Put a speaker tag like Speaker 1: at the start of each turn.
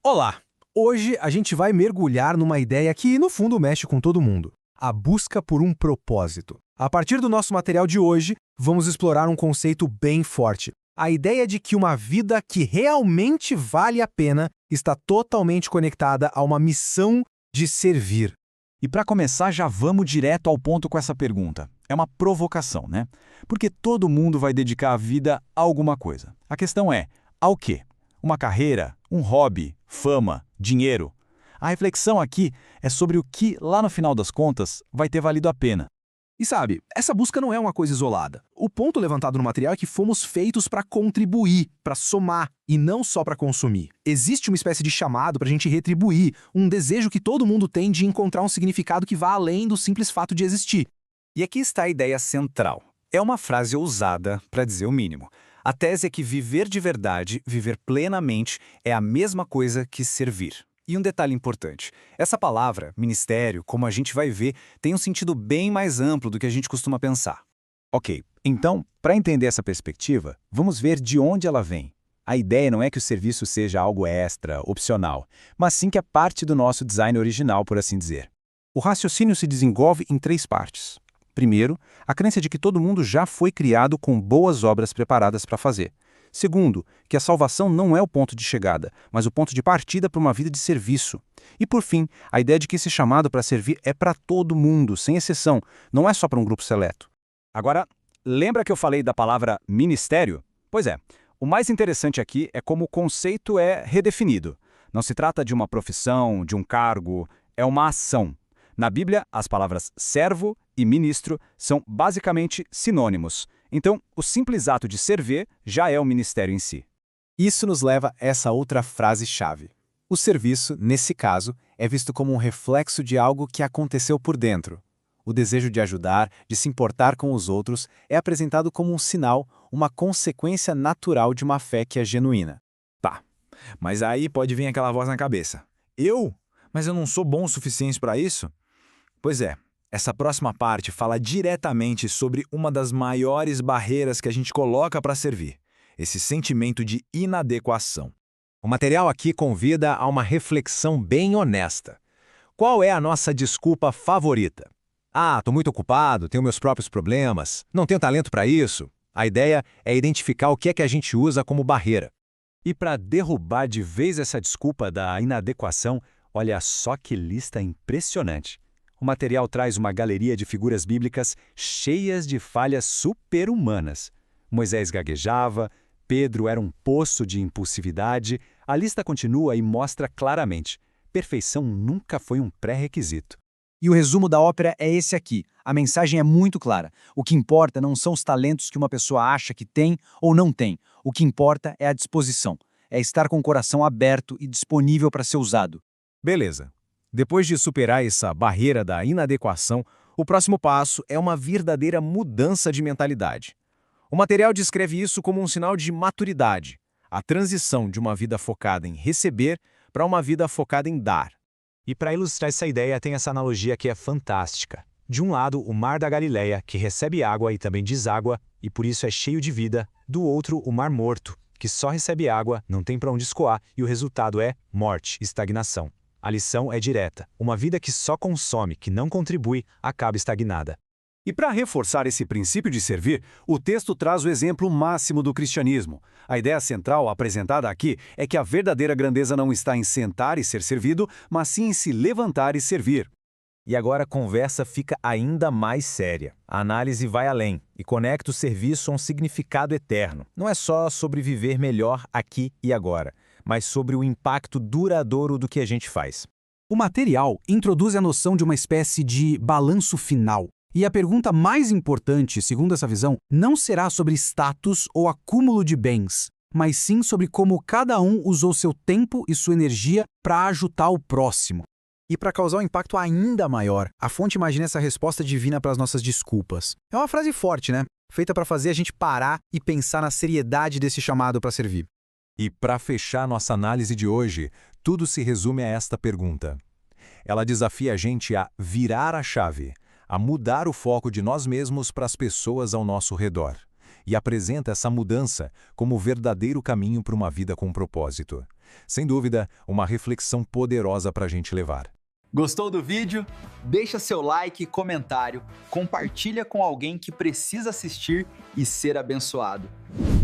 Speaker 1: Olá! Hoje a gente vai mergulhar numa ideia que, no fundo, mexe com todo mundo: a busca por um propósito. A partir do nosso material de hoje, vamos explorar um conceito bem forte: a ideia de que uma vida que realmente vale a pena está totalmente conectada a uma missão de servir.
Speaker 2: E para começar, já vamos direto ao ponto com essa pergunta. É uma provocação, né? Porque todo mundo vai dedicar a vida a alguma coisa. A questão é, ao quê? Uma carreira? Um hobby? Fama? Dinheiro? A reflexão aqui é sobre o que, lá no final das contas, vai ter valido a pena.
Speaker 1: E sabe, essa busca não é uma coisa isolada. O ponto levantado no material é que fomos feitos para contribuir, para somar, e não só para consumir. Existe uma espécie de chamado para a gente retribuir, um desejo que todo mundo tem de encontrar um significado que vá além do simples fato de existir.
Speaker 3: E aqui está a ideia central. É uma frase ousada, para dizer o mínimo. A tese é que viver de verdade, viver plenamente, é a mesma coisa que servir. E um detalhe importante: essa palavra, ministério, como a gente vai ver, tem um sentido bem mais amplo do que a gente costuma pensar.
Speaker 2: Ok, então, para entender essa perspectiva, vamos ver de onde ela vem. A ideia não é que o serviço seja algo extra, opcional, mas sim que é parte do nosso design original, por assim dizer. O raciocínio se desenvolve em três partes. Primeiro, a crença de que todo mundo já foi criado com boas obras preparadas para fazer. Segundo, que a salvação não é o ponto de chegada, mas o ponto de partida para uma vida de serviço. E por fim, a ideia de que esse chamado para servir é para todo mundo, sem exceção, não é só para um grupo seleto.
Speaker 3: Agora, lembra que eu falei da palavra ministério? Pois é, o mais interessante aqui é como o conceito é redefinido. Não se trata de uma profissão, de um cargo, é uma ação. Na Bíblia, as palavras servo e ministro são basicamente sinônimos. Então, o simples ato de servir já é o ministério em si.
Speaker 4: Isso nos leva a essa outra frase-chave. O serviço, nesse caso, é visto como um reflexo de algo que aconteceu por dentro. O desejo de ajudar, de se importar com os outros, é apresentado como um sinal, uma consequência natural de uma fé que é genuína.
Speaker 5: Tá, mas aí pode vir aquela voz na cabeça. Eu? Mas eu não sou bom o suficiente para isso? Pois é, essa próxima parte fala diretamente sobre uma das maiores barreiras que a gente coloca para servir: esse sentimento de inadequação.
Speaker 1: O material aqui convida a uma reflexão bem honesta. Qual é a nossa desculpa favorita? Ah, estou muito ocupado, tenho meus próprios problemas, não tenho talento para isso. A ideia é identificar o que é que a gente usa como barreira.
Speaker 2: E para derrubar de vez essa desculpa da inadequação, olha só que lista impressionante. O material traz uma galeria de figuras bíblicas cheias de falhas super-humanas. Moisés gaguejava, Pedro era um poço de impulsividade. A lista continua e mostra claramente: perfeição nunca foi um pré-requisito.
Speaker 4: E o resumo da ópera é esse aqui. A mensagem é muito clara. O que importa não são os talentos que uma pessoa acha que tem ou não tem. O que importa é a disposição. É estar com o coração aberto e disponível para ser usado.
Speaker 1: Beleza. Depois de superar essa barreira da inadequação, o próximo passo é uma verdadeira mudança de mentalidade. O material descreve isso como um sinal de maturidade, a transição de uma vida focada em receber para uma vida focada em dar.
Speaker 6: E para ilustrar essa ideia, tem essa analogia que é fantástica. De um lado, o mar da Galileia, que recebe água e também deságua, e por isso é cheio de vida. Do outro, o mar morto, que só recebe água, não tem para onde escoar, e o resultado é morte, estagnação. A lição é direta: uma vida que só consome, que não contribui, acaba estagnada.
Speaker 3: E para reforçar esse princípio de servir, o texto traz o exemplo máximo do cristianismo. A ideia central apresentada aqui é que a verdadeira grandeza não está em sentar e ser servido, mas sim em se levantar e servir.
Speaker 1: E agora a conversa fica ainda mais séria. A análise vai além e conecta o serviço a um significado eterno. Não é só sobre viver melhor aqui e agora, mas sobre o impacto duradouro do que a gente faz.
Speaker 7: O material introduz a noção de uma espécie de balanço final. E a pergunta mais importante, segundo essa visão, não será sobre status ou acúmulo de bens, mas sim sobre como cada um usou seu tempo e sua energia para ajudar o próximo.
Speaker 4: E para causar um impacto ainda maior, a fonte imagina essa resposta divina para as nossas desculpas. É uma frase forte, né? Feita para fazer a gente parar e pensar na seriedade desse chamado para servir.
Speaker 8: E para fechar nossa análise de hoje, tudo se resume a esta pergunta. Ela desafia a gente a virar a chave, a mudar o foco de nós mesmos para as pessoas ao nosso redor, e apresenta essa mudança como o verdadeiro caminho para uma vida com propósito. Sem dúvida, uma reflexão poderosa para a gente levar.
Speaker 9: Gostou do vídeo? Deixa seu like e comentário, compartilha com alguém que precisa assistir e ser abençoado.